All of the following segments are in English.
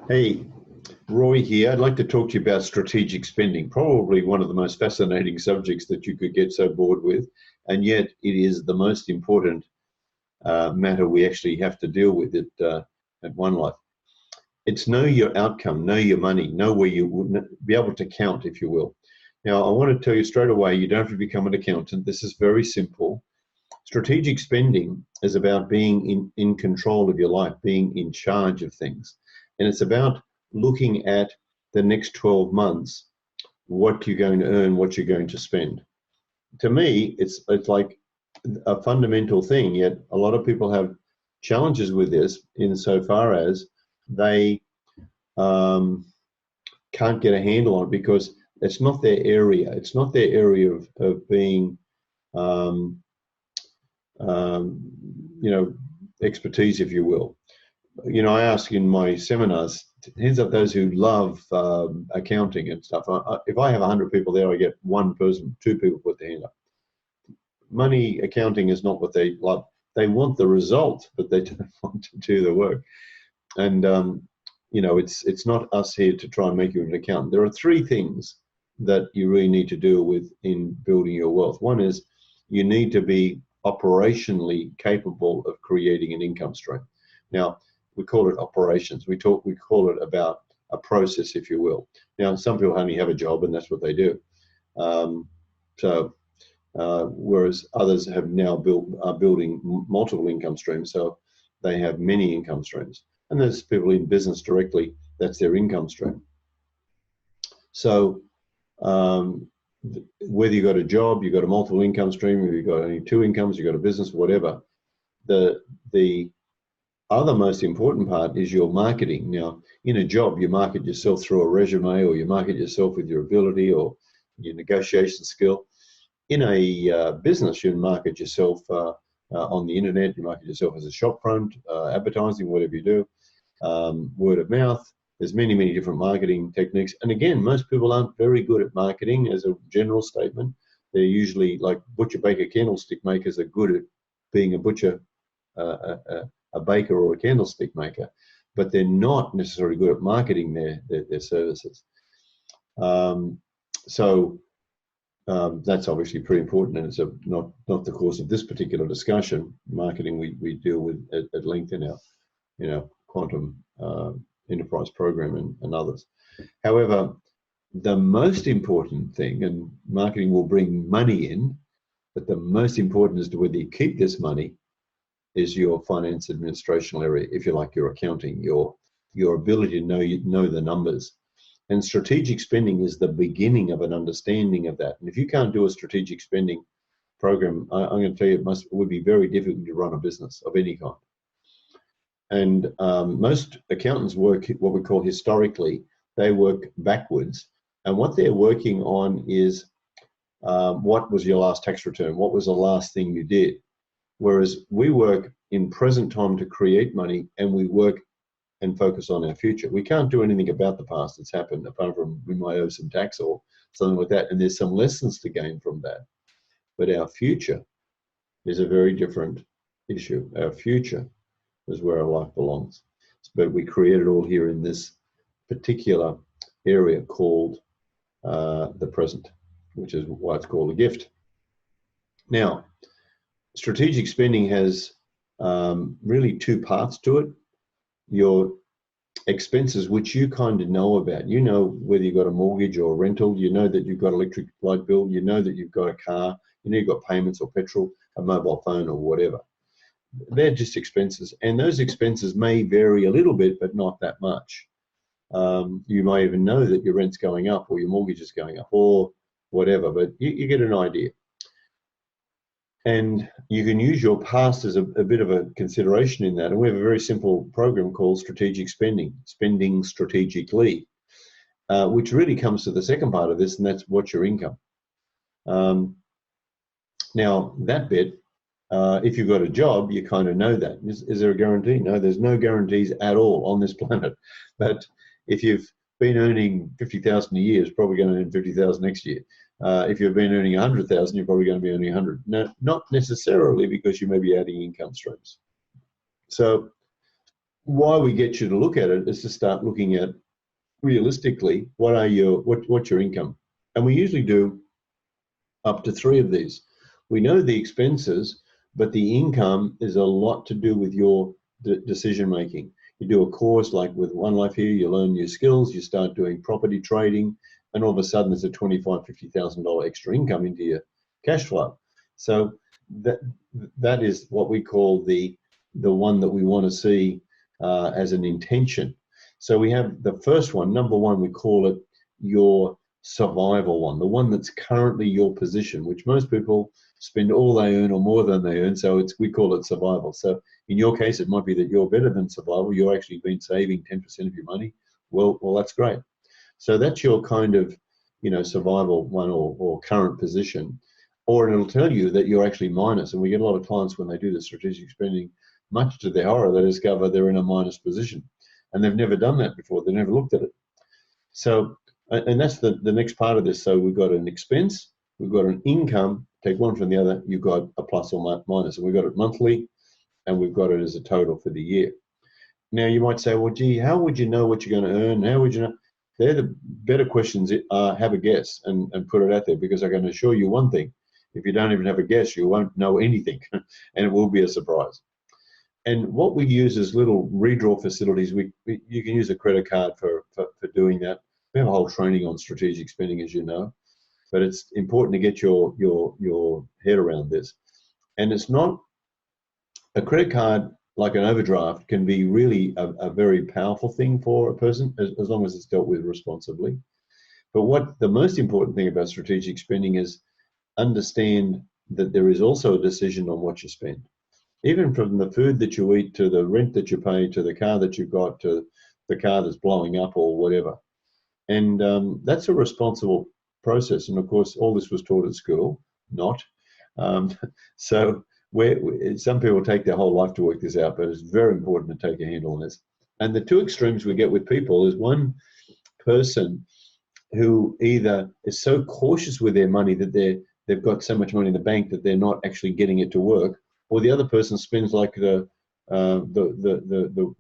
Hey, Roy here. I'd like to talk to you about strategic spending, probably one of the most fascinating subjects that you could get so bored with, and yet it is the most important matter we actually have to deal with at One Life. It's know your outcome, know your money, know where you will be able to count, if you will. Now, I want to tell you straight away, you don't have to become an accountant. This is very simple. Strategic spending is about being in control of your life, being in charge of things. And it's about looking at the next 12 months, what you're going to earn, what you're going to spend. To me, it's like a fundamental thing, yet a lot of people have challenges with this insofar as they can't get a handle on it because it's not their area. It's not their area of being expertise, if you will. I ask in my seminars, hands up those who love accounting and stuff. If I have 100 people there, I get one person, two people put their hand up. Money accounting is not what they love. They want the result, but they don't want to do the work. And it's not us here to try and make you an accountant. There are three things that you really need to deal with in building your wealth. One is you need to be operationally capable of creating an income stream. Now, we call it operations. We call it about a process, if you will. Now, some people only have a job and that's what they do. Whereas others have now are building multiple income streams, so they have many income streams. And there's people in business directly, that's their income stream. So whether you've got a job, you've got a multiple income stream, if you've got only two incomes, you've got a business, whatever, the other most important part is your marketing. Now, in a job, you market yourself through a resume, or you market yourself with your ability or your negotiation skill. In a business, you market yourself on the internet, you market yourself as a shop front, advertising, whatever you do, word of mouth. There's many, many different marketing techniques. And again, most people aren't very good at marketing as a general statement. They're usually like butcher, baker, candlestick makers are good at being a butcher, a baker or a candlestick maker, but they're not necessarily good at marketing their services. That's obviously pretty important, and it's not the course of this particular discussion. Marketing we deal with at length in our quantum enterprise program and others. However, the most important thing, and marketing will bring money in, but the most important as to whether you keep this money is your finance administrational area, if you like, your accounting, your ability to know the numbers. And strategic spending is the beginning of an understanding of that. And if you can't do a strategic spending program, I'm going to tell you it would be very difficult to run a business of any kind. And most accountants work what we call historically. They work backwards. And what they're working on is what was your last tax return? What was the last thing you did? Whereas we work in present time to create money, and we work and focus on our future. We can't do anything about the past that's happened, apart from we might owe some tax or something like that, and there's some lessons to gain from that. But our future is a very different issue. Our future is where our life belongs. But we create it all here in this particular area called the present, which is why it's called a gift. Now, strategic spending has really two parts to it. Your expenses, which you kind of know about. You know whether you've got a mortgage or a rental, you know that you've got electric light bill, you know that you've got a car, you know you've got payments or petrol, a mobile phone or whatever. They're just expenses, and those expenses may vary a little bit, but not that much. You may even know that your rent's going up or your mortgage is going up or whatever, but you get an idea. And you can use your past as a bit of a consideration in that. And we have a very simple program called strategic spending, spending strategically, which really comes to the second part of this, and that's what's your income. Now, that bit, if you've got a job, you kind of know that. Is there a guarantee? No, there's no guarantees at all on this planet. But if you've been earning 50,000 a year, it's probably going to earn 50,000 next year. If you've been earning 100,000, you're probably going to be earning 100. No, not necessarily, because you may be adding income streams. So why we get you to look at it is to start looking at realistically what's your income, and we usually do up to 3 of these. We know the expenses, but the income is a lot to do with your decision making. You do a course like with One Life Here, you learn new skills, you start doing property trading, and all of a sudden there's a $25,000, $50,000 extra income into your cash flow. So that is what we call the one that we want to see as an intention. So we have the first one, number 1, we call it your survival one, the one that's currently your position, which most people spend all they earn or more than they earn. So we call it survival. So in your case, it might be that you're better than survival. You're actually been saving 10% of your money. Well, that's great. So that's your kind of, survival one or current position, or it'll tell you that you're actually minus. And we get a lot of clients when they do the strategic spending, much to their horror, they discover they're in a minus position, and they've never done that before. They never looked at it. So, and that's the next part of this. So we've got an expense, we've got an income, take one from the other, you've got a plus or minus, and we've got it monthly, and we've got it as a total for the year. Now you might say, well, gee, how would you know what you're going to earn? How would you know? They're the better questions. Have a guess and put it out there, because I can assure you one thing: if you don't even have a guess, you won't know anything, and it will be a surprise. And what we use is little redraw facilities. You can use a credit card for doing that. We have a whole training on strategic spending, as you know, but it's important to get your head around this. And it's not a credit card, like an overdraft, can be really a very powerful thing for a person as long as it's dealt with responsibly. But what the most important thing about strategic spending is understand that there is also a decision on what you spend. Even from the food that you eat, to the rent that you pay, to the car that you've got, to the car that's blowing up or whatever. And that's a responsible process. And of course, all this was taught at school, not. So some people take their whole life to work this out, but it's very important to take a handle on this. And the 2 extremes we get with people is one person who either is so cautious with their money that they've got so much money in the bank that they're not actually getting it to work, or the other person spends like the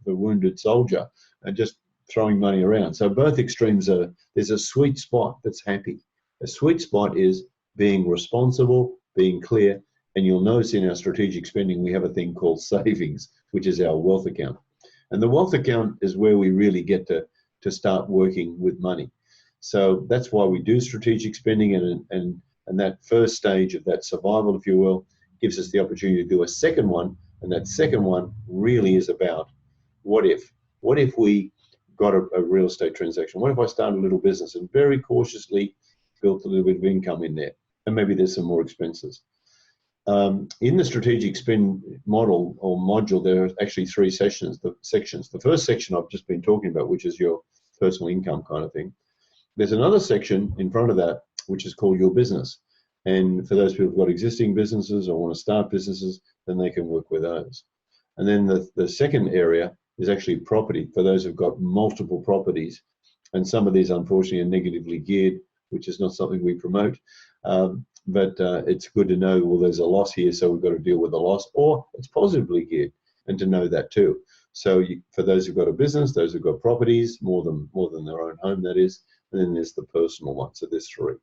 wounded soldier and just throwing money around. So both extremes there's a sweet spot that's happy. A sweet spot is being responsible, being clear, and you'll notice in our strategic spending we have a thing called savings, which is our wealth account. And the wealth account is where we really get to start working with money. So that's why we do strategic spending, and that first stage of that survival, if you will, gives us the opportunity to do a second one. And that second one really is about what if we got a real estate transaction? What if I started a little business and very cautiously built a little bit of income in there, and maybe there's some more expenses? In the strategic spend model or module, there are actually 3 sections. The first section I've just been talking about, which is your personal income kind of thing. There's another section in front of that, which is called your business. And for those people who've got existing businesses or want to start businesses, then they can work with those. And then the second area is actually property, for those who've got multiple properties. And some of these, unfortunately, are negatively geared, which is not something we promote. But it's good to know, well, there's a loss here, so we've got to deal with the loss, or it's positively geared, and to know that too. So for those who've got a business, those who've got properties, more than their own home, that is, and then there's the personal one. So there's 3.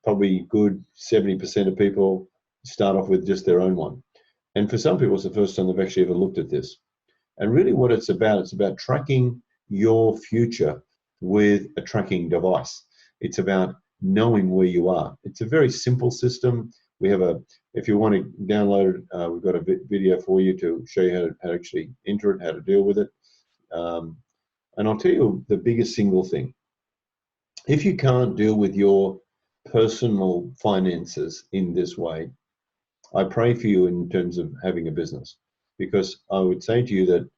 Probably good 70% of people start off with just their own one. And for some people, it's the first time they've actually ever looked at this. And really what it's about tracking your future with a tracking device. It's about knowing where you are. It's a very simple system. We have if you want to download it, we've got a video for you to show you how to actually enter it, how to deal with it. And I'll tell you the biggest single thing. If you can't deal with your personal finances in this way, I pray for you in terms of having a business, because I would say to you that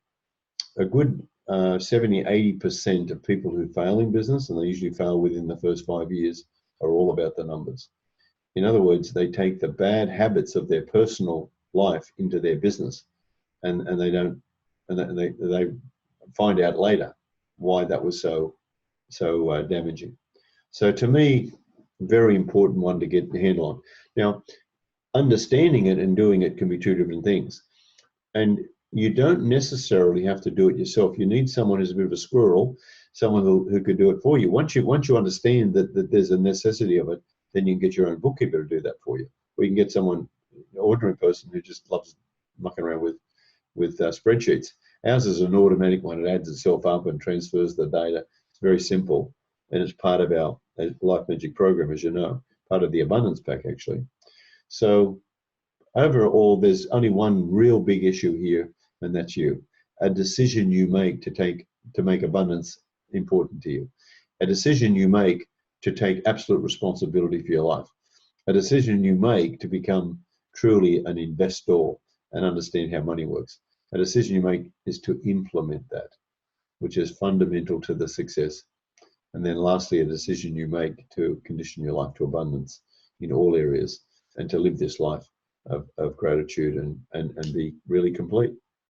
a good 70–80% of people who fail in business, and they usually fail within the first 5 years, are all about the numbers. In other words, they take the bad habits of their personal life into their business, and they find out later why that was so damaging. So to me, very important one to get the handle on. Now, understanding it and doing it can be 2 different things. And you don't necessarily have to do it yourself. You need someone who's a bit of a squirrel, someone who could do it for you. Once you understand that there's a necessity of it, then you can get your own bookkeeper to do that for you. Or you can get someone, an ordinary person who just loves mucking around with spreadsheets. Ours is an automatic one. It adds itself up and transfers the data. It's very simple, and it's part of our Life Magic program, as you know, part of the abundance pack actually. So overall, there's only one real big issue here, and that's you. A decision you make to make abundance important to you. A decision you make to take absolute responsibility for your life. A decision you make to become truly an investor and understand how money works. A decision you make is to implement that, which is fundamental to the success. And then lastly, a decision you make to condition your life to abundance in all areas and to live this life of gratitude and be really complete.